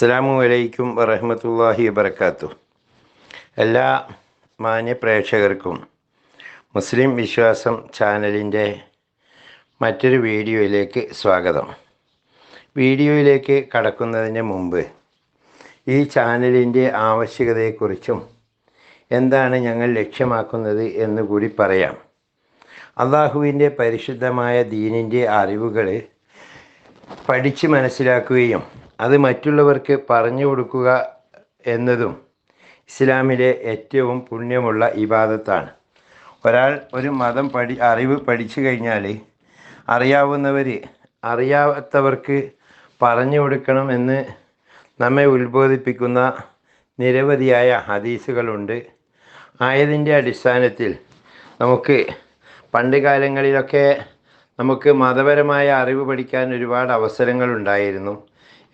അസ്സലാമു അലൈക്കും വറഹ്മത്തുള്ളാഹി വബറകാതുഹു. എല്ലാ മാന്യ പ്രേക്ഷകർക്കും മുസ്ലിം വിശ്വാസം ചാനലിൻ്റെ മറ്റൊരു വീഡിയോയിലേക്ക് സ്വാഗതം. വീഡിയോയിലേക്ക് കടക്കുന്നതിന് മുമ്പ് ഈ ചാനലിൻ്റെ ആവശ്യകതയെക്കുറിച്ചും എന്താണ് ഞങ്ങൾ ലക്ഷ്യമാക്കുന്നത് എന്നുകൂടി പറയാം. അള്ളാഹുവിൻ്റെ പരിശുദ്ധമായ ദീനിൻ്റെ അറിവുകൾ പഠിച്ച് മനസ്സിലാക്കുകയും അത് മറ്റുള്ളവർക്ക് പറഞ്ഞു കൊടുക്കുക എന്നതും ഇസ്ലാമിലെ ഏറ്റവും പുണ്യമുള്ള ഇബാദത്താണ്. ഒരാൾ ഒരു മതം അറിവ് പഠിച്ചു കഴിഞ്ഞാൽ അറിയാത്തവർക്ക് പറഞ്ഞു കൊടുക്കണമെന്ന് നമ്മെ ഉത്ബോധിപ്പിക്കുന്ന നിരവധിയായ ഹദീസുകളുണ്ട്. ആയതിൻ്റെ അടിസ്ഥാനത്തിൽ നമുക്ക് പണ്ട് കാലങ്ങളിലൊക്കെ നമുക്ക് മതപരമായ അറിവ് പഠിക്കാൻ ഒരുപാട് അവസരങ്ങളുണ്ടായിരുന്നു.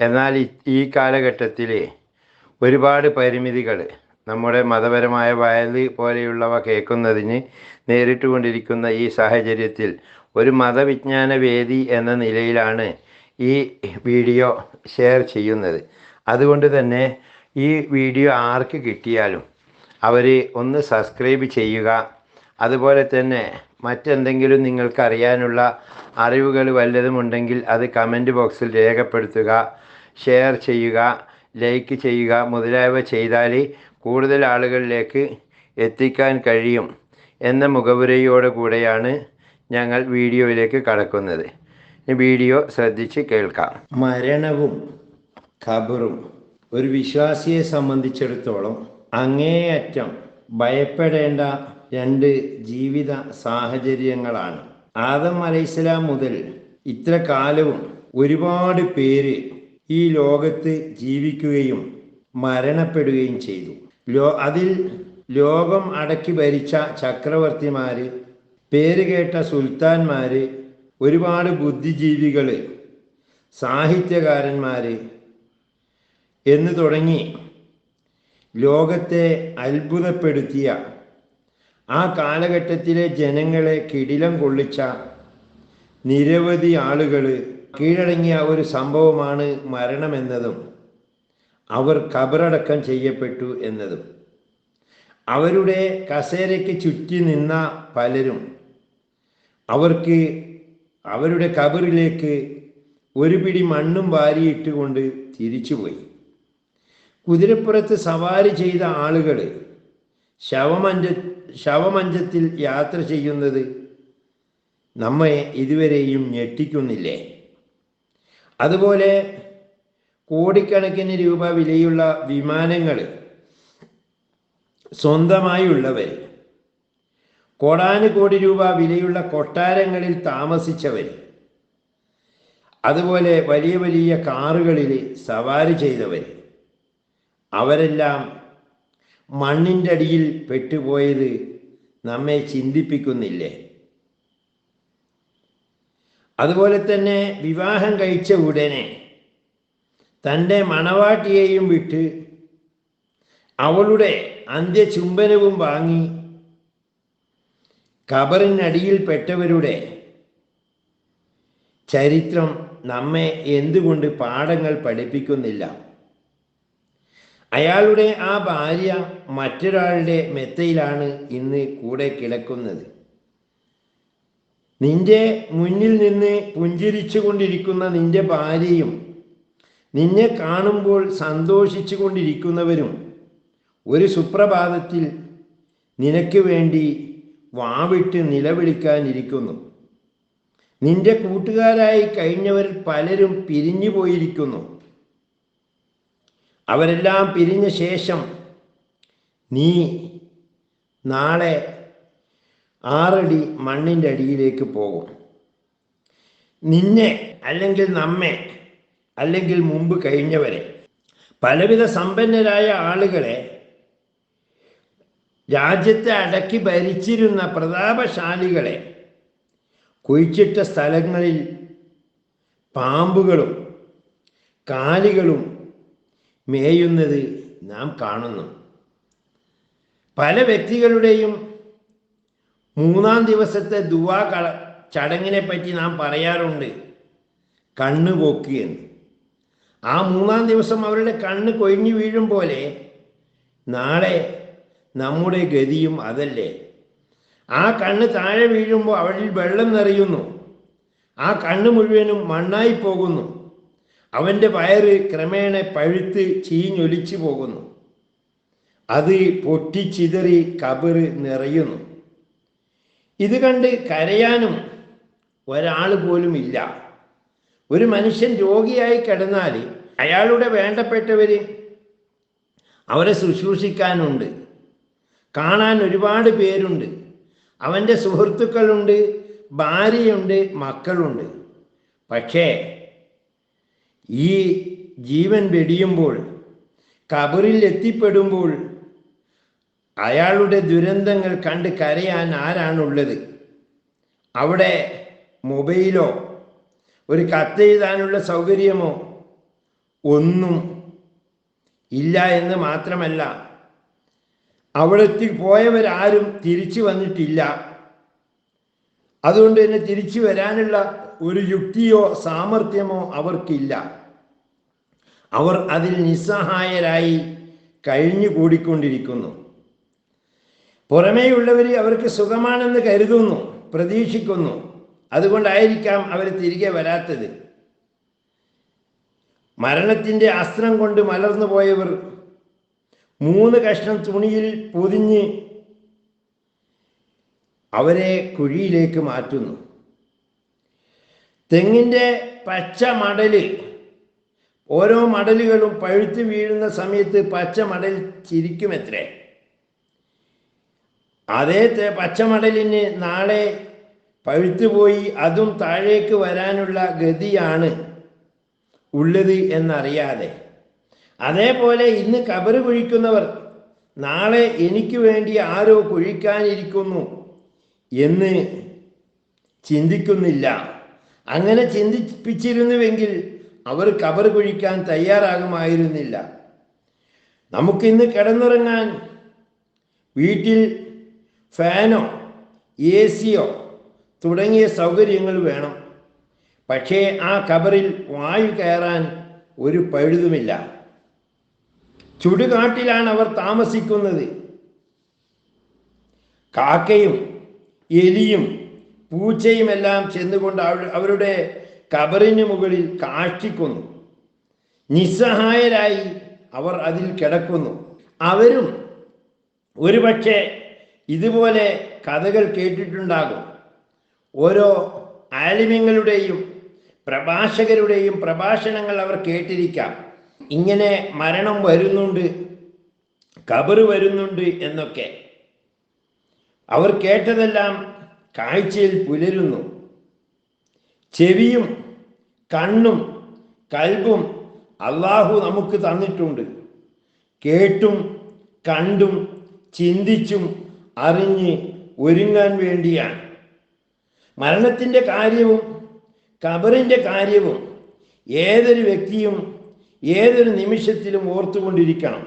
എന്നാൽ ഈ കാലഘട്ടത്തിൽ ഒരുപാട് പരിമിതികൾ നമ്മുടെ മതപരമായ വയല് പോലെയുള്ളവ കേൾക്കുന്നതിന് നേരിട്ടുകൊണ്ടിരിക്കുന്ന ഈ സാഹചര്യത്തിൽ ഒരു മതവിജ്ഞാന വേദി എന്ന നിലയിലാണ് ഈ വീഡിയോ ഷെയർ ചെയ്യുന്നത്. അതുകൊണ്ട് തന്നെ ഈ വീഡിയോ ആർക്ക് കിട്ടിയാലും അവർ ഒന്ന് സബ്സ്ക്രൈബ് ചെയ്യുക. അതുപോലെ തന്നെ മറ്റെന്തെങ്കിലും നിങ്ങൾക്ക് അറിയാനുള്ള അറിവുകൾ വല്ലതുമുണ്ടെങ്കിൽ അത് കമൻറ്റ് ബോക്സിൽ രേഖപ്പെടുത്തുക, ഷെയർ ചെയ്യുക, ലൈക്ക് ചെയ്യുക മുതലായവ ചെയ്താൽ കൂടുതൽ ആളുകളിലേക്ക് എത്തിക്കാൻ കഴിയും എന്ന മുഖവുരയോടു കൂടെയാണ് ഞങ്ങൾ വീഡിയോയിലേക്ക് കടക്കുന്നത്. ഈ വീഡിയോ ശ്രദ്ധിച്ച് കേൾക്കാം. മരണവും ഖബറും ഒരു വിശ്വാസിയെ സംബന്ധിച്ചിടത്തോളം അങ്ങേയറ്റം ഭയപ്പെടേണ്ട രണ്ട് ജീവിത സാഹചര്യങ്ങളാണ്. ആദം അലൈഹിസ്സലാം മുതൽ ഇത്ര കാലവും ഒരുപാട് പേര് ഈ ലോകത്ത് ജീവിക്കുകയും മരണപ്പെടുകയും ചെയ്തു. അതിൽ ലോകം അടക്കി ഭരിച്ച ചക്രവർത്തിമാര്, പേരുകേട്ട സുൽത്താൻമാര്, ഒരുപാട് ബുദ്ധിജീവികൾ, സാഹിത്യകാരന്മാര് എന്ന് തുടങ്ങി ലോകത്തെ അത്ഭുതപ്പെടുത്തിയ ആ കാലഘട്ടത്തിലെ ജനങ്ങളെ കിടിലം കൊള്ളിച്ച നിരവധി ആളുകൾ കീഴടങ്ങിയ ഒരു സംഭവമാണ് മരണമെന്നതും അവർ ഖബറടക്കം ചെയ്യപ്പെട്ടു എന്നതും. അവരുടെ കസേരയ്ക്ക് ചുറ്റി നിന്ന പലരും അവരുടെ ഖബറിലേക്ക് ഒരു പിടി മണ്ണും വാരിയിട്ടുകൊണ്ട് തിരിച്ചുപോയി. കുതിരപ്പുറത്ത് സവാരി ചെയ്ത ആളുകൾ ശവമഞ്ചത്തിൽ യാത്ര ചെയ്യുന്നത് നമ്മെ ഇതുവരെയും ഞെട്ടിക്കുന്നില്ലേ? അതുപോലെ കോടിക്കണക്കിന് രൂപ വിലയുള്ള വിമാനങ്ങൾ സ്വന്തമായുള്ളവർ, കോടാനുകോടി രൂപ വിലയുള്ള കൊട്ടാരങ്ങളിൽ താമസിച്ചവർ, അതുപോലെ വലിയ വലിയ കാറുകളിൽ സവാരി ചെയ്തവർ, അവരെല്ലാം മണ്ണിൻ്റെ അടിയിൽ പെട്ടുപോയത് നമ്മെ ചിന്തിപ്പിക്കുന്നില്ലേ? അതുപോലെ തന്നെ വിവാഹം കഴിച്ച ഉടനെ തൻ്റെ മണവാട്ടിയെയും വിട്ട് അവളുടെ അന്ത്യചുംബനവും വാങ്ങി ഖബറിനടിയിൽ പെട്ടവരുടെ ചരിത്രം നമ്മെ എന്തുകൊണ്ട് പാഠങ്ങൾ പഠിപ്പിക്കുന്നില്ല? അയാളുടെ ആ ഭാര്യ മറ്റൊരാളുടെ മെത്തയിലാണ് ഇന്ന് കൂടെ കിടക്കുന്നത്. നിന്റെ മുന്നിൽ നിന്ന് പുഞ്ചിരിച്ചു കൊണ്ടിരിക്കുന്ന നിന്റെ ഭാര്യയും നിന്നെ കാണുമ്പോൾ സന്തോഷിച്ചു കൊണ്ടിരിക്കുന്നവരും ഒരു സുപ്രഭാതത്തിൽ നിനക്ക് വേണ്ടി വാവിട്ട് നിലവിളിക്കാനിരിക്കുന്നു. നിന്റെ കൂട്ടുകാരായി കഴിഞ്ഞവർ പലരും പിരിഞ്ഞു പോയിരിക്കുന്നു. അവരെല്ലാം പിരിഞ്ഞ ശേഷം നീ നാളെ 6 അടി മണ്ണിൻ്റെ അടിയിലേക്ക് പോകും. നിന്നെ അല്ലെങ്കിൽ നമ്മെ അല്ലെങ്കിൽ മുമ്പ് കഴിഞ്ഞവരെ, പലവിധ സമ്പന്നരായ ആളുകളെ, രാജ്യത്തെ അടക്കി ഭരിച്ചിരുന്ന പ്രതാപശാലികളെ കുഴിച്ചിട്ട സ്ഥലങ്ങളിൽ പാമ്പുകളും കാലികളും മേയുന്നത് നാം കാണുന്നു. പല വ്യക്തികളുടെയും 3-ാം ദിവസത്തെ ദുആ ചടങ്ങിനെ പറ്റി നാം പറയാറുണ്ട്, കണ്ണുപോക്കി എന്ന്. ആ മൂന്നാം ദിവസം അവരുടെ കണ്ണ് കൊഴിഞ്ഞു വീഴും പോലെ നാളെ നമ്മുടെ ഗതിയും അതല്ലേ. ആ കണ്ണ് താഴെ വീഴുമ്പോൾ അവളിൽ വെള്ളം നിറയുന്നു. ആ കണ്ണ് മുഴുവനും മണ്ണായി പോകുന്നു. അവൻ്റെ വയറ് ക്രമേണ പഴുത്ത് ചീഞ്ഞൊലിച്ചു പോകുന്നു. അത് പൊട്ടിച്ചിതറി കബറ് നിറയുന്നു. ഇത് കണ്ട് കരയാനും ഒരാൾ പോലും ഇല്ല. ഒരു മനുഷ്യൻ രോഗിയായി കിടന്നാൽ അയാളുടെ വേണ്ടപ്പെട്ടവർ അവരെ ശുശ്രൂഷിക്കാനുണ്ട്, കാണാൻ ഒരുപാട് പേരുണ്ട്, അവൻ്റെ സുഹൃത്തുക്കളുണ്ട്, ഭാര്യയുണ്ട്, മക്കളുണ്ട്. പക്ഷേ ഈ ജീവൻ വെടിയുമ്പോൾ, ഖബറിൽ എത്തിപ്പെടുമ്പോൾ അയാളുടെ ദുരന്തങ്ങൾ കണ്ട് കരയാൻ ആരാണുള്ളത്? അവിടെ മൊബൈലോ ഒരു കത്തെഴുതാനുള്ള സൗകര്യമോ ഒന്നും ഇല്ല എന്ന് മാത്രമല്ല, അവിടേക്ക് പോയവരാരും തിരിച്ചു വന്നിട്ടില്ല. അതുകൊണ്ട് തന്നെ തിരിച്ചു വരാനുള്ള ഒരു യുക്തിയോ സാമർഥ്യമോ അവർക്കില്ല. അവർ അതിൽ നിസ്സഹായരായി കഴിഞ്ഞു കൂടിക്കൊണ്ടിരിക്കുന്നു. പുറമേയുള്ളവർ അവർക്ക് സുഖമാണെന്ന് കരുതുന്നു, പ്രതീക്ഷിക്കുന്നു. അതുകൊണ്ടായിരിക്കാം അവർ തിരികെ വരാത്തത്. മരണത്തിൻ്റെ അസ്ത്രം കൊണ്ട് മലർന്നു പോയവർ 3 കഷ്ണം തുണിയിൽ പൊതിഞ്ഞ് അവരെ കുഴിയിലേക്ക് മാറ്റുന്നു. തെങ്ങിൻ്റെ പച്ച മടല്, ഓരോ മടലുകളും പഴുത്ത് വീഴുന്ന സമയത്ത് പച്ച മടൽ ചിരിക്കുമത്രേ. അതേ പച്ചമടലിന് നാളെ പഴുത്തുപോയി അതും താഴേക്ക് വരാനുള്ള ഗതിയാണ് ഉള്ളത് എന്നറിയാതെ. അതേപോലെ ഇന്ന് കബറ് കുഴിക്കുന്നവർ നാളെ എനിക്ക് വേണ്ടി ആരോ കുഴിക്കാനിരിക്കുന്നു എന്ന് ചിന്തിക്കുന്നില്ല. അങ്ങനെ ചിന്തിപ്പിച്ചിരുന്നുവെങ്കിൽ അവർ കബറ് കുഴിക്കാൻ തയ്യാറാകുമായിരുന്നില്ല. നമുക്കിന്ന് കിടന്നുറങ്ങാൻ വീട്ടിൽ ഫാനോ എ സിയോ തുടങ്ങിയ സൗകര്യങ്ങൾ വേണം. പക്ഷേ ആ ഖബറിൽ വായു കയറാൻ ഒരു പഴുതുമില്ല. ചുടുകാട്ടിലാണ് അവർ താമസിക്കുന്നത്. കാക്കയും എലിയും പൂച്ചയുമെല്ലാം ചെന്നുകൊണ്ട് അവരുടെ ഖബറിന് മുകളിൽ കാഷ്ടിക്കുന്നു. നിസ്സഹായരായി അവർ അതിൽ കിടക്കുന്നു. അവരും ഒരുപക്ഷെ ഇതുപോലെ കഥകൾ കേട്ടിട്ടുണ്ടാകും. ഓരോ ആലിമ്യങ്ങളുടെയും പ്രഭാഷകരുടെയും പ്രഭാഷണങ്ങൾ അവർ കേട്ടിരിക്കാം. ഇങ്ങനെ മരണം വരുന്നുണ്ട്, ഖബറ് വരുന്നുണ്ട് എന്നൊക്കെ അവർ കേട്ടതെല്ലാം കാഴ്ചയിൽ പുലരുന്നു. ചെവിയും കണ്ണും കൽബും അള്ളാഹു നമുക്ക് തന്നിട്ടുണ്ട്. കേട്ടും കണ്ടും ചിന്തിച്ചും അറിഞ്ഞ് ഒരുങ്ങാൻ വേണ്ടിയാണ്. മരണത്തിൻ്റെ കാര്യവും ഖബറിൻ്റെ കാര്യവും ഏതൊരു വ്യക്തിയും ഏതൊരു നിമിഷത്തിലും ഓർത്തുകൊണ്ടിരിക്കണം.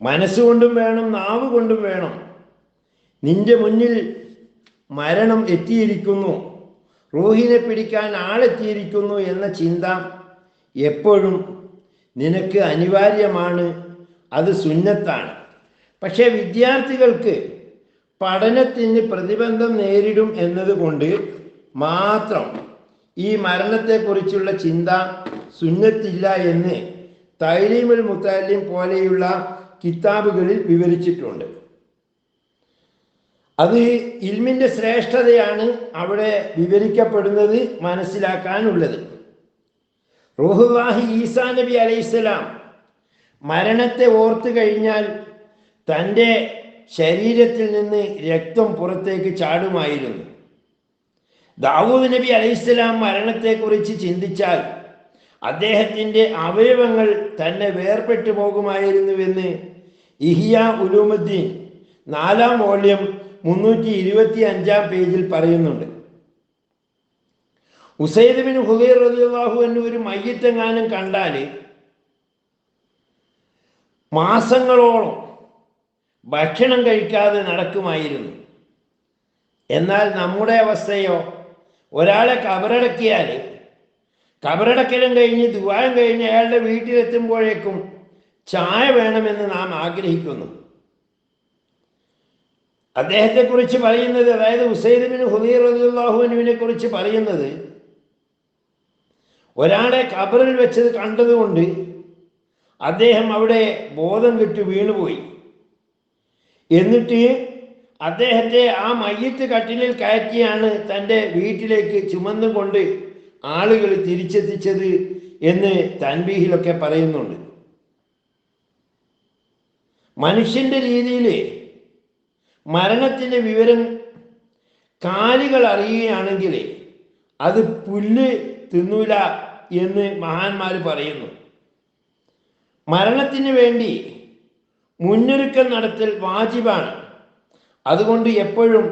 മനസ്സുകൊണ്ടും വേണം, നാവ് കൊണ്ടും വേണം. നിന്റെ മുന്നിൽ മരണം എത്തിയിരിക്കുന്നു, റൂഹിനെ പിടിക്കാൻ ആളെത്തിയിരിക്കുന്നു എന്ന ചിന്ത എപ്പോഴും നിനക്ക് അനിവാര്യമാണ്. അത് സുന്നത്താണ്. പക്ഷേ വിദ്യാർത്ഥികൾക്ക് പഠനത്തിന് പ്രതിബന്ധം നേരിടും എന്നതുകൊണ്ട് മാത്രം ഈ മരണത്തെക്കുറിച്ചുള്ള ചിന്ത സുന്നത്തില്ല എന്ന് തൈലീമുൽ മുത്തഅല്ലിം പോലെയുള്ള കിതാബുകളിൽ വിവരിച്ചിട്ടുണ്ട്. അത് ഇൽമിൻ്റെ ശ്രേഷ്ഠതയാണ് അവിടെ വിവരിക്കപ്പെടുന്നത്, മനസ്സിലാക്കാനുള്ളത്. റൂഹുല്ലാഹി ഈസാ നബി അലൈഹിസ്സലാം മരണത്തെ ഓർത്തു കഴിഞ്ഞാൽ തൻ്റെ ശരീരത്തിൽ നിന്ന് രക്തം പുറത്തേക്ക് ചാടുമായിരുന്നു. ദാവൂദ് നബി അലൈഹിസ്സലാം മരണത്തെക്കുറിച്ച് ചിന്തിച്ചാൽ അദ്ദേഹത്തിൻ്റെ അവയവങ്ങൾ തന്നെ വേർപെട്ടു പോകുമായിരുന്നുവെന്ന് ഇഹ്യാ ഉലൂമുദ്ദീൻ 4-ാം വോള്യം 325-ാം പേജിൽ പറയുന്നുണ്ട്. ഉസൈദ് ബിൻ ഹുദൈർ റളിയല്ലാഹു അൻഹു ഒരു മയ്യിത്തെങ്ങാനും കണ്ടാൽ മാസങ്ങളോളം ഭക്ഷണം കഴിക്കാതെ നടക്കുമായിരുന്നു. എന്നാൽ നമ്മുടെ അവസ്ഥയോ, ഒരാളെ കബറടക്കിയാൽ കബറടക്കലും കഴിഞ്ഞ് ദുആയും കഴിഞ്ഞ് അയാളുടെ വീട്ടിലെത്തുമ്പോഴേക്കും ചായ വേണമെന്ന് നാം ആഗ്രഹിക്കുന്നു. അദ്ദേഹത്തെക്കുറിച്ച് പറയുന്നത്, അതായത് ഉസൈദ് ബിൻ ഹുദൈർ റളിയല്ലാഹു അൻഹുവിനെ കുറിച്ച് പറയുന്നത്, ഒരാളെ ഖബറിൽ വെച്ചത് കണ്ടതുകൊണ്ട് അദ്ദേഹം അവിടെ ബോധം കെട്ട് വീണുപോയി. എന്നിട്ട് അദ്ദേഹത്തെ ആ മയ്യിത്ത് കട്ടിലിൽ കയറ്റിയാണ് തൻ്റെ വീട്ടിലേക്ക് ചുമന്നുകൊണ്ട് ആളുകൾ തിരിച്ചെത്തിച്ചത് എന്ന് തൻബീഹിലൊക്കെ പറയുന്നുണ്ട്. മനുഷ്യൻ്റെ രീതിയിൽ മരണത്തിൻ്റെ വിവരം കാലികൾ അറിയുകയാണെങ്കിൽ അത് പുല്ല് തിന്നൂല എന്ന് മഹാന്മാർ പറയുന്നു. മരണത്തിന് വേണ്ടി മുന്നൊരുക്കം നടത്തൽ വാജിബാണ്. അതുകൊണ്ട് എപ്പോഴും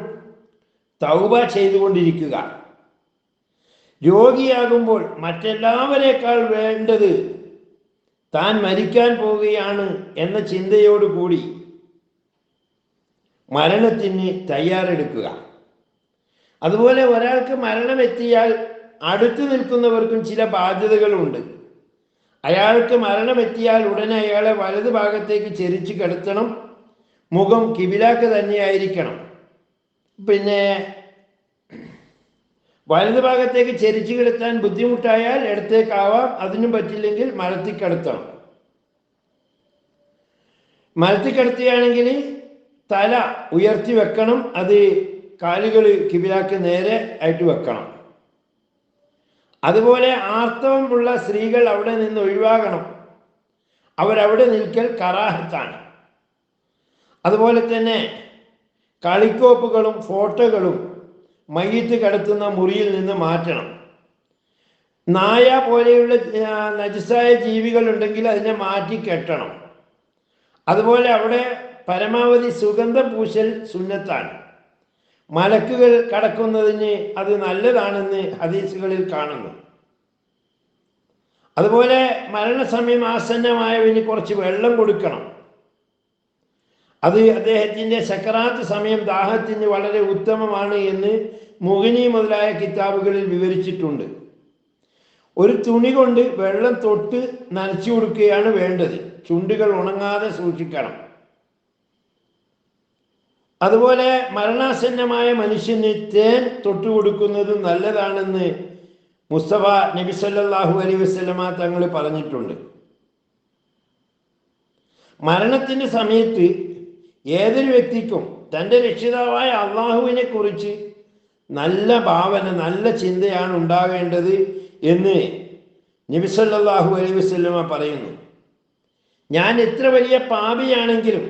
തൗബ ചെയ്തുകൊണ്ടിരിക്കുക. രോഗിയാകുമ്പോൾ മറ്റെല്ലാവരേക്കാൾ വേണ്ടത് താൻ മരിക്കാൻ പോവുകയാണ് എന്ന ചിന്തയോടുകൂടി മരണത്തിന് തയ്യാറെടുക്കുക. അതുപോലെ ഒരാൾക്ക് മരണമെത്തിയാൽ അടുത്തു നിൽക്കുന്നവർക്കും ചില ബാധ്യതകളുണ്ട്. അയാൾക്ക് മരണമെത്തിയാൽ ഉടനെ അയാളെ വലതു ഭാഗത്തേക്ക് ചെരിച്ച് കിടത്തണം. മുഖം കിബിലാക്ക് തന്നെയായിരിക്കണം. പിന്നെ വലതു ഭാഗത്തേക്ക് ചെരിച്ച് കിടത്താൻ ബുദ്ധിമുട്ടായാൽ ഇടത്തേക്കാവാം, അതിനും പറ്റില്ലെങ്കിൽ മലത്തി കിടത്തണം. മലത്തി കിടത്തുകയാണെങ്കിൽ തല ഉയർത്തി വെക്കണം, അത് കാലുകൾ കിബിലാക്ക് നേരെ ആയിട്ട് വെക്കണം. അതുപോലെ ആർത്തവമുള്ള സ്ത്രീകൾ അവിടെ നിന്ന് ഒഴിവാകണം. അവരവിടെ നിൽക്കൽ കറാഹത്താണ്. അതുപോലെ തന്നെ കളിക്കോപ്പുകളും ഫോട്ടോകളും മയ്യിത്ത് കിടത്തുന്ന മുറിയിൽ നിന്ന് മാറ്റണം. നായ പോലെയുള്ള നജസായ ജീവികൾ ഉണ്ടെങ്കിൽ അതിനെ മാറ്റി കെട്ടണം. അതുപോലെ അവിടെ പരമാവധി സുഗന്ധം പൂശൽ സുന്നത്താണ്. മലക്കുകൾ കടക്കുന്നതിന് അത് നല്ലതാണെന്ന് ഹദീസുകളിൽ കാണുന്നു. അതുപോലെ മരണസമയം ആസന്നമായവന് കുറച്ച് വെള്ളം കൊടുക്കണം. അത് അദ്ദേഹത്തിൻ്റെ സക്കറാത്ത് സമയം ദാഹത്തിന് വളരെ ഉത്തമമാണ് എന്ന് മുഗ്നി മുതലായ കിതാബുകളിൽ വിവരിച്ചിട്ടുണ്ട്. ഒരു തുണി കൊണ്ട് വെള്ളം തൊട്ട് നനച്ചു കൊടുക്കുകയാണ് വേണ്ടത്. ചുണ്ടുകൾ ഉണങ്ങാതെ സൂക്ഷിക്കണം. അതുപോലെ മരണാസന്നമായ മനുഷ്യന് തേൻ തൊട്ടുകൊടുക്കുന്നതും നല്ലതാണെന്ന് മുസ്തഫ നബി സല്ലല്ലാഹു അലൈഹി വസല്ലമ തങ്ങൾ പറഞ്ഞിട്ടുണ്ട്. മരണത്തിൻ്റെ സമയത്ത് ഏതൊരു വ്യക്തിക്കും തൻ്റെ രക്ഷിതാവായ അള്ളാഹുവിനെ കുറിച്ച് നല്ല ഭാവന, നല്ല ചിന്തയാണ് ഉണ്ടാകേണ്ടത് എന്ന് നബി സല്ലല്ലാഹു അലൈഹി വസല്ലമ പറയുന്നു. ഞാൻ എത്ര വലിയ പാപിയാണെങ്കിലും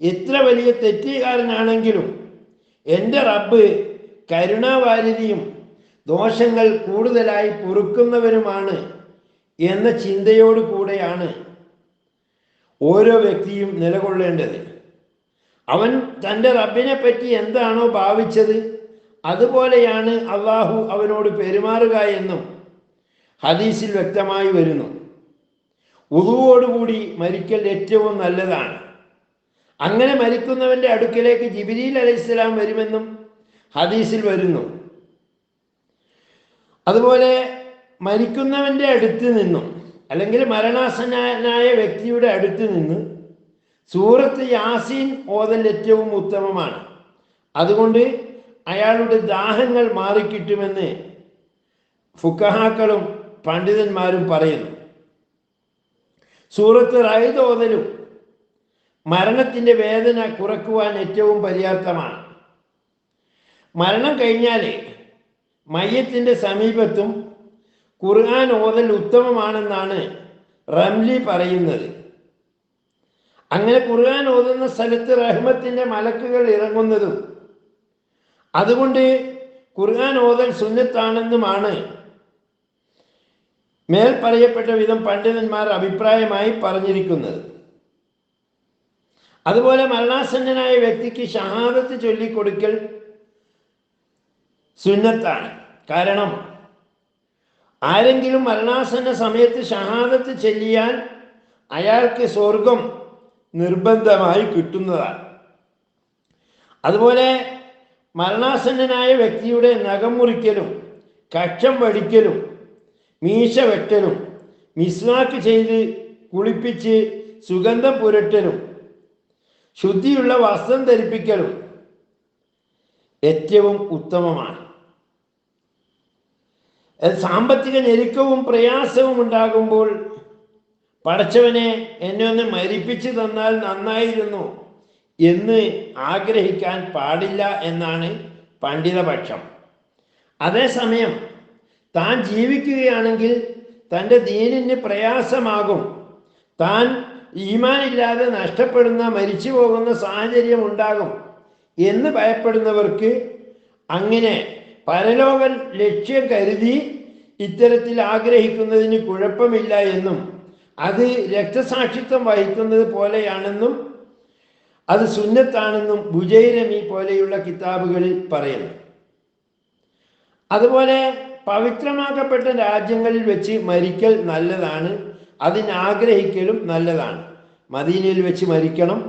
എത്ര വലിയ തെറ്റുകാരനാണെങ്കിലും എൻ്റെ റബ്ബ് കരുണാവാരിധിയും ദോഷങ്ങൾ കൂടുതലായി പൊറുക്കുന്നവനുമാണ് എന്ന ചിന്തയോടു കൂടെയാണ് ഓരോ വ്യക്തിയും നിലകൊള്ളേണ്ടത്. അവൻ തൻ്റെ റബ്ബിനെ പറ്റി എന്താണോ ഭാവിച്ചത് അതുപോലെയാണ് അള്ളാഹു അവനോട് പെരുമാറുക എന്നും ഹദീസിൽ വ്യക്തമായി വരുന്നു. വുളുവോടുകൂടി മരിക്കൽ ഏറ്റവും നല്ലതാണ്. അങ്ങനെ മരിക്കുന്നവൻ്റെ അടുക്കലേക്ക് ജിബ്രീൽ അലൈഹിസ്സലാം വരുമെന്നും ഹദീസിൽ വരുന്നു. അതുപോലെ മരിക്കുന്നവൻ്റെ അടുത്ത് നിന്നും അല്ലെങ്കിൽ മരണാസന്നനായ വ്യക്തിയുടെ അടുത്ത് നിന്ന് സൂറത്ത് യാസീൻ ഓതൽ ഏറ്റവും ഉത്തമമാണ്. അതുകൊണ്ട് അയാളുടെ ദാഹങ്ങൾ മാറിക്കിട്ടുമെന്ന് ഫുഖഹാക്കളും പണ്ഡിതന്മാരും പറയുന്നു. സൂറത്ത് റഅദ് ഓതലും മരണത്തിൻ്റെ വേദന കുറക്കുവാൻ ഏറ്റവും പര്യാപ്തമാണ്. മരണം കഴിഞ്ഞാൽ മയ്യത്തിൻ്റെ സമീപത്തും ഖുർആൻ ഓതൽ ഉത്തമമാണെന്നാണ് റംലി പറയുന്നത്. അങ്ങനെ ഖുർആൻ ഓതുന്ന സ്ഥലത്ത് റഹ്മത്തിൻ്റെ മലക്കുകൾ ഇറങ്ങുന്നതും അതുകൊണ്ട് ഖുർആൻ ഓതൽ സുന്നത്താണെന്നുമാണ് മേൽ പറയപ്പെട്ട വിധം പണ്ഡിതന്മാർ അഭിപ്രായമായി പറഞ്ഞിരിക്കുന്നത്. അതുപോലെ മരണാസന്നനായ വ്യക്തിക്ക് ഷഹാദത്ത് ചൊല്ലിക്കൊടുക്കൽ സുന്നത്താണ്. കാരണം ആരെങ്കിലും മരണാസന്ന സമയത്ത് ഷഹാദത്ത് ചൊല്ലിയാൽ അയാൾക്ക് സ്വർഗം നിർബന്ധമായി കിട്ടുന്നതാണ്. അതുപോലെ മരണാസന്നനായ വ്യക്തിയുടെ നഖം മുറിക്കലും കക്ഷം വടിക്കലും മീശ വെട്ടലും മിസ്വാക്ക് ചെയ്ത് കുളിപ്പിച്ച് സുഗന്ധം പുരട്ടലും ശുദ്ധിയുള്ള വസ്ത്രം ധരിപ്പിക്കലും ഏറ്റവും ഉത്തമമാണ്. സാമ്പത്തിക ഞെരുക്കവും പ്രയാസവും ഉണ്ടാകുമ്പോൾ പടച്ചവനെ എന്നെ ഒന്ന് മരിപ്പിച്ചു തന്നാൽ നന്നായിരുന്നു എന്ന് ആഗ്രഹിക്കാൻ പാടില്ല എന്നാണ് പണ്ഡിതപക്ഷം. അതേസമയം താൻ ജീവിക്കുകയാണെങ്കിൽ തൻ്റെ ദീനിന് പ്രയാസമാകും, താൻ ഈമാനില്ലാതെ നഷ്ടപ്പെടുന്ന മരിച്ചു പോകുന്ന സാഹചര്യം ഉണ്ടാകും എന്ന് ഭയപ്പെടുന്നവർക്ക് അങ്ങനെ പരലോക ലക്ഷ്യം കരുതി ഇത്തരത്തിൽ ആഗ്രഹിക്കുന്നതിന് കുഴപ്പമില്ല എന്നും അത് രക്തസാക്ഷിത്വം വഹിക്കുന്നത് പോലെയാണെന്നും അത് സുന്നത്താണെന്നും ബുജൈറമി പോലെയുള്ള കിതാബുകളിൽ പറയുന്നു. അതുപോലെ പവിത്രമാക്കപ്പെട്ട രാജ്യങ്ങളിൽ വെച്ച് മരിക്കൽ നല്ലതാണ്, അതിനാഗ്രഹിക്കലും നല്ലതാണ്. മദീനയിൽ വെച്ച് മരിക്കണം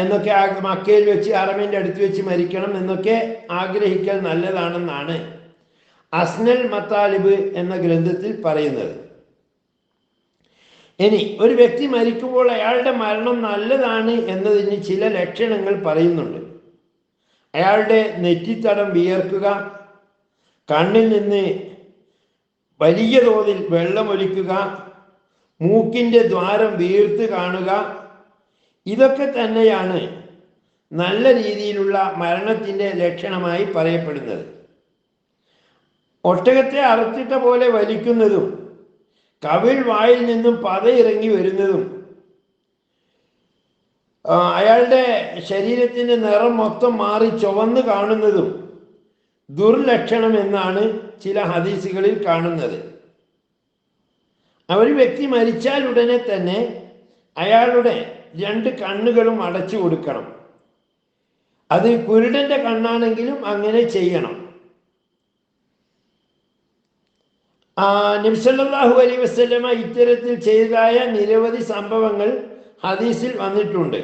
എന്നൊക്കെ, മക്കയിൽ വെച്ച് ഹറമിൻ്റെ അടുത്ത് വെച്ച് മരിക്കണം എന്നൊക്കെ ആഗ്രഹിക്കൽ നല്ലതാണെന്നാണ് അസ്നൽ മത്താലിബ് എന്ന ഗ്രന്ഥത്തിൽ പറയുന്നത്. ഇനി ഒരു വ്യക്തി മരിക്കുമ്പോൾ അയാളുടെ മരണം നല്ലതാണ് എന്നതിന് ചില ലക്ഷണങ്ങൾ പറയുന്നുണ്ട്. അയാളുടെ നെറ്റിത്തടം വിയർക്കുക, കണ്ണിൽ നിന്ന് വലിയ തോതിൽ വെള്ളമൊലിക്കുക, മൂക്കിൻ്റെ ദ്വാരം വീർത്ത് കാണുക, ഇതൊക്കെ തന്നെയാണ് നല്ല രീതിയിലുള്ള മരണത്തിൻ്റെ ലക്ഷണമായി പറയപ്പെടുന്നത്. ഒട്ടകത്തെ അറുത്തിട്ട പോലെ വലിക്കുന്നതും കവിൾ വായിൽ നിന്നും പതയിറങ്ങി വരുന്നതും അയാളുടെ ശരീരത്തിൻ്റെ നിറം മൊത്തം മാറി ചുവന്ന് കാണുന്നതും ദുർലക്ഷണം എന്നാണ് ചില ഹദീസുകളിൽ കാണുന്നത്. ഒരു വ്യക്തി മരിച്ചാൽ ഉടനെ തന്നെ അയാളുടെ 2 കണ്ണുകളും അടച്ചു കൊടുക്കണം. അത് കുരുടന്റെ കണ്ണാണെങ്കിലും അങ്ങനെ ചെയ്യണം. നബി സല്ലല്ലാഹു അലൈഹി വസല്ലമ ഇത്തരത്തിൽ ചെയ്തതായ നിരവധി സംഭവങ്ങൾ ഹദീസിൽ വന്നിട്ടുണ്ട്.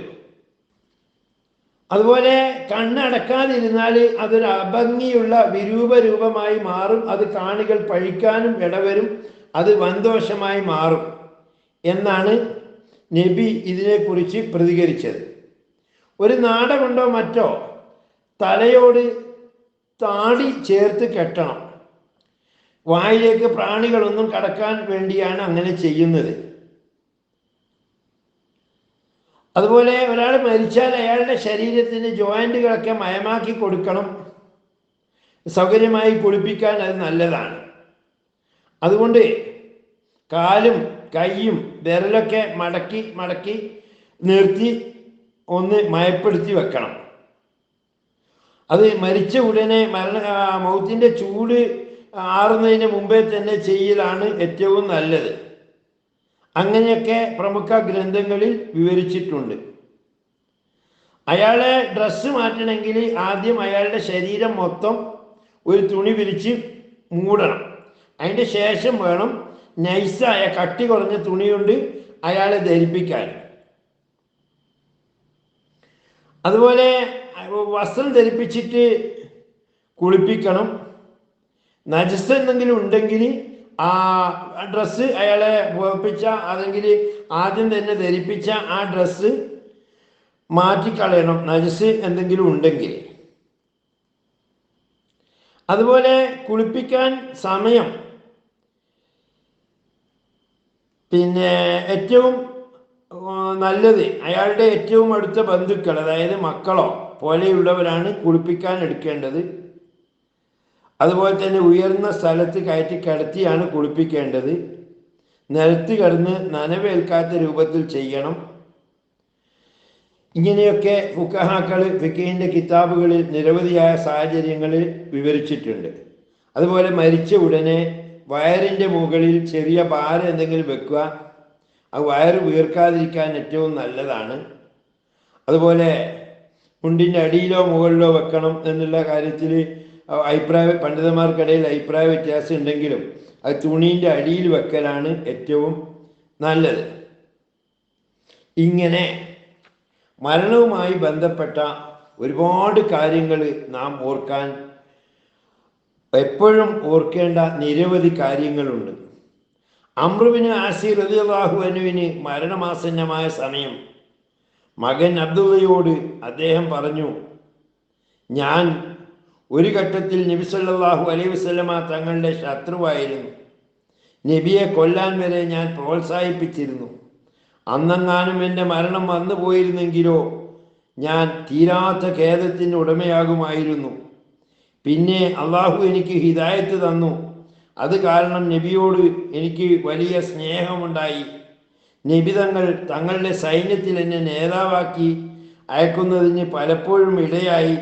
അതുപോലെ കണ്ണടക്കാതിരുന്നാൽ അതൊരു അഭംഗിയുള്ള വിരൂപരൂപമായി മാറും, അത് കാണികൾ പഴിക്കാനും ഇടവരും, അത് വൻദോഷമായി മാറും എന്നാണ് നബി ഇതിനെക്കുറിച്ച് പ്രതികരിച്ചത്. ഒരു നാട കൊണ്ടോ മറ്റോ തലയോട് താടി ചേർത്ത് കെട്ടണം. വായിലേക്ക് പ്രാണികളൊന്നും കടക്കാൻ വേണ്ടിയാണ് അങ്ങനെ ചെയ്യുന്നത്. അതുപോലെ ഒരാൾ മരിച്ചാൽ അയാളുടെ ശരീരത്തിന് ജോയിൻറ്റുകളൊക്കെ മയമാക്കി കൊടുക്കണം. സൗകര്യമായി കുളിപ്പിക്കാൻ അത് നല്ലതാണ്. അതുകൊണ്ട് കാലും കൈയും വിരലൊക്കെ മടക്കി നിർത്തി ഒന്ന് മയപ്പെടുത്തി വെക്കണം. അത് മരിച്ച ഉടനെ മൗത്തിൻ്റെ ചൂട് ആറുന്നതിന് മുമ്പേ തന്നെ ചെയ്യലാണ് ഏറ്റവും നല്ലത്. അങ്ങനെയൊക്കെ പ്രമുഖ ഗ്രന്ഥങ്ങളിൽ വിവരിച്ചിട്ടുണ്ട്. അയാളെ ഡ്രസ്സ് മാറ്റണമെങ്കിൽ ആദ്യം അയാളുടെ ശരീരം മൊത്തം ഒരു തുണി വിരിച്ച് മൂടണം. അതിൻ്റെ ശേഷം വേണം നൈസായ കട്ടി കുറഞ്ഞ തുണി കൊണ്ട് അയാളെ ധരിപ്പിക്കാൻ. അതുപോലെ വസ്ത്രം ധരിപ്പിച്ചിട്ട് കുളിപ്പിക്കണം. നജസ് എന്തെങ്കിലും ഉണ്ടെങ്കിൽ ആ ഡ്രസ്സ് അയാളെ പുറപ്പിച്ച അല്ലെങ്കിൽ ആദ്യം തന്നെ ധരിപ്പിച്ച ആ ഡ്രസ്സ് മാറ്റിക്കളയണം, നജസ് എന്തെങ്കിലും ഉണ്ടെങ്കിൽ. അതുപോലെ കുളിപ്പിക്കാൻ സമയം ഏറ്റവും നല്ലത് അയാളുടെ ഏറ്റവും അടുത്ത ബന്ധുക്കൾ, അതായത് മക്കളോ പോലെയുള്ളവരാണ് കുളിപ്പിക്കാൻ എടുക്കേണ്ടത്. അതുപോലെ തന്നെ ഉയർന്ന സ്ഥലത്ത് കയറ്റി കിടത്തിയാണ് കുളിപ്പിക്കേണ്ടത്. നിലത്ത് കിടന്ന് നനവേൽക്കാത്ത രൂപത്തിൽ ചെയ്യണം. ഇങ്ങനെയൊക്കെ ഫുഖഹാക്കൾ ഫിഖഹിൻ്റെ കിതാബുകളിൽ നിരവധിയായ സാഹചര്യങ്ങളിൽ വിവരിച്ചിട്ടുണ്ട്. അതുപോലെ മരിച്ച ഉടനെ വയറിൻ്റെ മുകളിൽ ചെറിയ പാര എന്തെങ്കിലും വെക്കുക, ആ വയറ് വീർക്കാതിരിക്കാൻ ഏറ്റവും നല്ലതാണ്. അതുപോലെ മുണ്ടിൻ്റെ അടിയിലോ മുകളിലോ വെക്കണം എന്നുള്ള കാര്യത്തിൽ പണ്ഡിതന്മാർക്കിടയിൽ അഭിപ്രായ വ്യത്യാസം ഉണ്ടെങ്കിലും അത് തുണീൻ്റെ അടിയിൽ വെക്കലാണ് ഏറ്റവും നല്ലത്. ഇങ്ങനെ മരണവുമായി ബന്ധപ്പെട്ട ഒരുപാട് കാര്യങ്ങൾ നാം ഓർക്കാൻ എപ്പോഴും ഓർക്കേണ്ട നിരവധി കാര്യങ്ങളുണ്ട്. അംർ ബിൻ ആസി റളിയല്ലാഹു അൻഹുവിന് മരണമാസന്നമായ സമയം മകൻ അബ്ദുള്ളയോട് അദ്ദേഹം പറഞ്ഞു, ഞാൻ ഒരു ഘട്ടത്തിൽ നബി സല്ലല്ലാഹു അലൈഹി വസല്ലമ തങ്ങളുടെ ശത്രുവായിരുന്നു. നബിയെ കൊല്ലാൻ വരെ ഞാൻ പ്രോത്സാഹിപ്പിച്ചിരുന്നു. അന്നെങ്ങാനും എൻ്റെ മരണം വന്നു പോയിരുന്നെങ്കിലോ ഞാൻ തീരാത്ത ഖേദത്തിന് ഉടമയാകുമായിരുന്നു. പിന്നെ അള്ളാഹു എനിക്ക് ഹിദായത്ത് തന്നു. അത് കാരണം നബിയോട് എനിക്ക് വലിയ സ്നേഹമുണ്ടായി. നബി തങ്ങളുടെ സൈന്യത്തിൽ എന്നെ നേതാവാക്കി അയക്കുന്നതിന് പലപ്പോഴും ഇടയായി.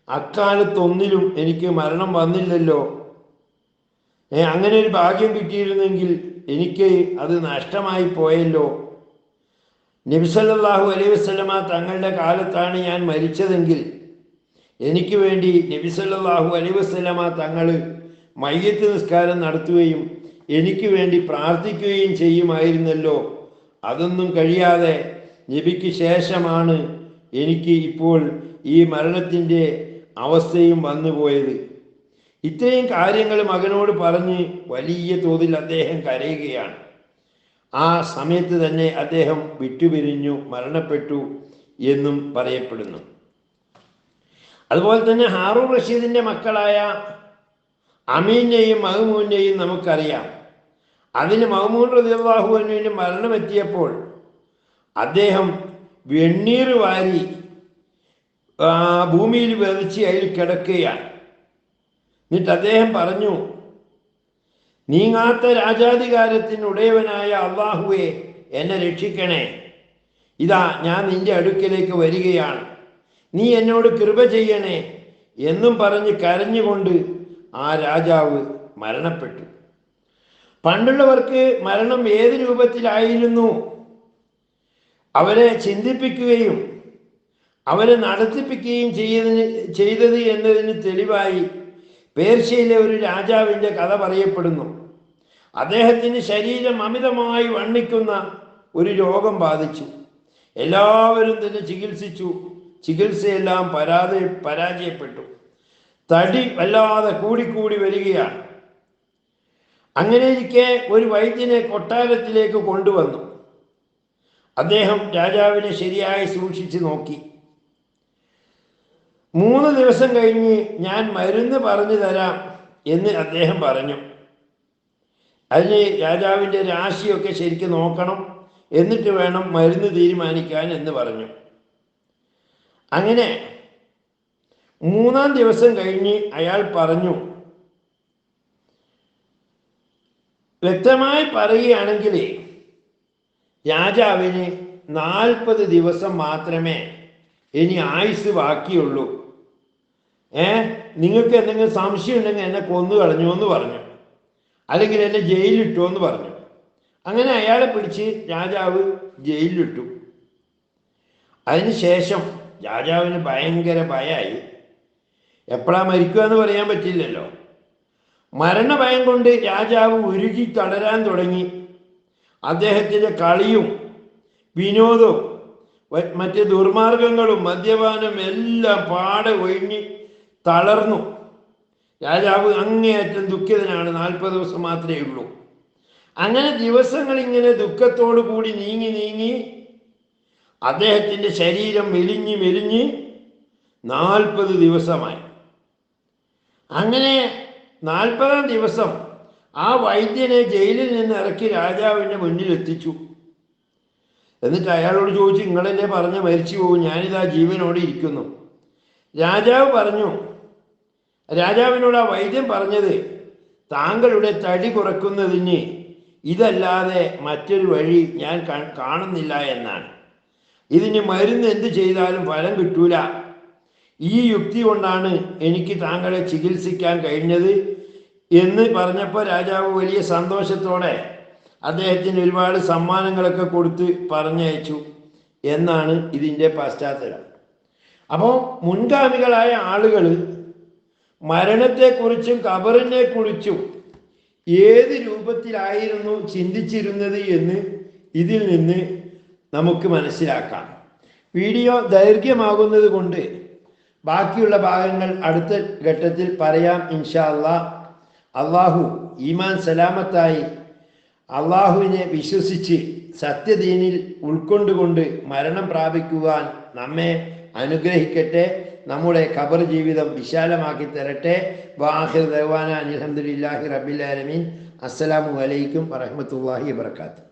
അക്കാലത്തൊന്നിലും എനിക്ക് മരണം വന്നില്ലല്ലോ. അങ്ങനെ ഒരു ഭാഗ്യം കിട്ടിയിരുന്നെങ്കിൽ എനിക്ക് അത് നഷ്ടമായി പോയല്ലോ. നബി സല്ലല്ലാഹു അലൈഹി വസല്ലമ തങ്ങളുടെ കാലത്താണ് ഞാൻ മരിച്ചതെങ്കിൽ എനിക്ക് വേണ്ടി നബി സല്ലല്ലാഹു അലൈഹി വസല്ലമ തങ്ങൾ മയ്യത്ത് നിസ്കാരം നടത്തുകയും എനിക്ക് വേണ്ടി പ്രാർത്ഥിക്കുകയും ചെയ്യുമായിരുന്നല്ലോ. അതൊന്നും കഴിയാതെ നബിക്ക് ശേഷമാണ് എനിക്ക് ഇപ്പോൾ ഈ മരണത്തിൻ്റെ അവസ്ഥയും വന്നുപോയത്. ഇത്രയും കാര്യങ്ങൾ മകനോട് പറഞ്ഞ് വലിയ തോതിൽ അദ്ദേഹം കരയുകയാണ്. ആ സമയത്ത് തന്നെ അദ്ദേഹം വിട്ടുപിരിഞ്ഞു മരണപ്പെട്ടു എന്നും പറയപ്പെടുന്നു. അതുപോലെ തന്നെ ഹാറൂൺ റഷീദിൻ്റെ മക്കളായ അമീനെയും മഹ്മൂനെയും നമുക്കറിയാം. അതിന് മഹ്മൂൻ റളിയല്ലാഹു അൻഹുവിന് മരണമെത്തിയപ്പോൾ അദ്ദേഹം വെണ്ണീർ വാരി ഭൂമിയിൽ വെറിച്ച് അതിൽ കിടക്കുകയാണ്. എന്നിട്ട് അദ്ദേഹം പറഞ്ഞു, നീങ്ങാത്ത രാജാധികാരത്തിനുടയവനായ അള്ളാഹുവെ, എന്നെ രക്ഷിക്കണേ. ഇതാ ഞാൻ നിന്റെ അടുക്കലേക്ക് വരികയാണ്, നീ എന്നോട് കൃപ ചെയ്യണേ എന്നും പറഞ്ഞ് കരഞ്ഞുകൊണ്ട് ആ രാജാവ് മരണപ്പെട്ടു. പണ്ടുള്ളവർക്ക് മരണം ഏത് രൂപത്തിലായിരുന്നു അവരെ ചിന്തിപ്പിക്കുകയും അവരെ നടത്തിപ്പിക്കുകയും ചെയ്തത് എന്നതിന് തെളിവായി പേർഷ്യയിലെ ഒരു രാജാവിൻ്റെ കഥ പറയപ്പെടുന്നു. അദ്ദേഹത്തിന് ശരീരം അമിതമായി വണ്ണിക്കുന്ന ഒരു രോഗം ബാധിച്ചു. എല്ലാവരും തന്നെ ചികിത്സിച്ചു. ചികിത്സയെല്ലാം പരാജയപ്പെട്ടു. തടി വല്ലാതെ കൂടിക്കൂടി വരികയാണ്. അങ്ങനെയിരിക്കെ ഒരു വൈദ്യനെ കൊട്ടാരത്തിലേക്ക് കൊണ്ടുവന്നു. അദ്ദേഹം രാജാവിനെ ശരിയായി സൂക്ഷിച്ചു നോക്കി. 3 ദിവസം കഴിഞ്ഞ് ഞാൻ മരുന്ന് പറഞ്ഞു തരാം എന്ന് അദ്ദേഹം പറഞ്ഞു. അതിന് രാജാവിൻ്റെ രാശിയൊക്കെ ശരിക്കും നോക്കണം, എന്നിട്ട് വേണം മരുന്ന് തീരുമാനിക്കാൻ എന്ന് പറഞ്ഞു. അങ്ങനെ 3-ാം ദിവസം കഴിഞ്ഞ് അയാൾ പറഞ്ഞു, വ്യക്തമായി പറയുകയാണെങ്കിൽ രാജാവിന് 40 ദിവസം മാത്രമേ ഇനി ആയുസ് ബാക്കിയുള്ളൂ. നിങ്ങൾക്ക് എന്തെങ്കിലും സംശയം ഉണ്ടെങ്കിൽ എന്നെ കൊന്നു കളഞ്ഞു എന്ന് പറഞ്ഞു, അല്ലെങ്കിൽ എന്നെ ജയിലിലിട്ടു എന്ന് പറഞ്ഞു. അങ്ങനെ അയാളെ പിടിച്ച് രാജാവ് ജയിലിലിട്ടു. അതിനുശേഷം രാജാവിന് ഭയങ്കര ഭയമായി. എപ്പോഴാ മരിക്കുക എന്ന് പറയാൻ പറ്റില്ലല്ലോ. മരണഭയം കൊണ്ട് രാജാവ് ഉരുകി തളരാൻ തുടങ്ങി. അദ്ദേഹത്തിൻ്റെ കളിയും വിനോദവും മറ്റ് ദുർമാർഗങ്ങളും മദ്യപാനം എല്ലാം പാടെ ഒഴിഞ്ഞ് തളർന്നു. രാജാവ് അങ്ങേയറ്റം ദുഃഖിതനാണ്. 40 ദിവസം മാത്രമേ ഉള്ളൂ. അങ്ങനെ ദിവസങ്ങൾ ഇങ്ങനെ ദുഃഖത്തോടു കൂടി നീങ്ങി അദ്ദേഹത്തിൻ്റെ ശരീരം മെലിഞ്ഞ് 40 ദിവസമായി. അങ്ങനെ 40-ാം ദിവസം ആ വൈദ്യനെ ജയിലിൽ നിന്ന് ഇറക്കി രാജാവിൻ്റെ മുന്നിൽ എത്തിച്ചു. എന്നിട്ട് അയാളോട് ചോദിച്ചു, നിങ്ങളെന്നെ പറഞ്ഞ് മരിച്ചു പോകും, ഞാനിതാ ജീവനോടെ ഇരിക്കുന്നു. രാജാവിനോട് ആ വൈദ്യൻ പറഞ്ഞത്, താങ്കളുടെ തടി കുറക്കുന്നതിന് ഇതല്ലാതെ മറ്റൊരു വഴി ഞാൻ കാണുന്നില്ല എന്നാണ്. ഇതിന് മരുന്ന് എന്ത് ചെയ്താലും ഫലം കിട്ടൂല. ഈ യുക്തി കൊണ്ടാണ് എനിക്ക് താങ്കളെ ചികിത്സിക്കാൻ കഴിഞ്ഞത് എന്ന് പറഞ്ഞപ്പോൾ രാജാവ് വലിയ സന്തോഷത്തോടെ അദ്ദേഹത്തിന് ഒരുപാട് സമ്മാനങ്ങളൊക്കെ കൊടുത്ത് പറഞ്ഞയച്ചു എന്നാണ് ഇതിൻ്റെ പശ്ചാത്തലം. അപ്പോൾ മുൻഗാമികളായ ആളുകൾ മരണത്തെക്കുറിച്ചും ഖബറിനെക്കുറിച്ചും ഏത് രൂപത്തിലായിരുന്നു ചിന്തിച്ചിരുന്നത് എന്ന് ഇതിൽ നിന്ന് നമുക്ക് മനസ്സിലാക്കാം. വീഡിയോ ദൈർഘ്യമാകുന്നത് കൊണ്ട് ബാക്കിയുള്ള ഭാഗങ്ങൾ അടുത്ത ഘട്ടത്തിൽ പറയാം ഇൻഷാ അല്ലാഹ്. അള്ളാഹു ഈമാൻ സലാമത്തായി അള്ളാഹുവിനെ വിശ്വസിച്ച് സത്യദീനിൽ ഉൾക്കൊണ്ടുകൊണ്ട് മരണം പ്രാപിക്കുവാൻ നമ്മെ അനുഗ്രഹിക്കട്ടെ. നമ്മുടെ ഖബർ ജീവിതം വിശാലമാക്കി തരട്ടെ. വാഹിർ ദഅ്വാനാ അൽഹംദുലില്ലാഹി റബ്ബിൽ ആലമീൻ. അസ്സലാമു അലൈക്കും വറഹ്മത്തുള്ളാഹി വബറകാതുഹു.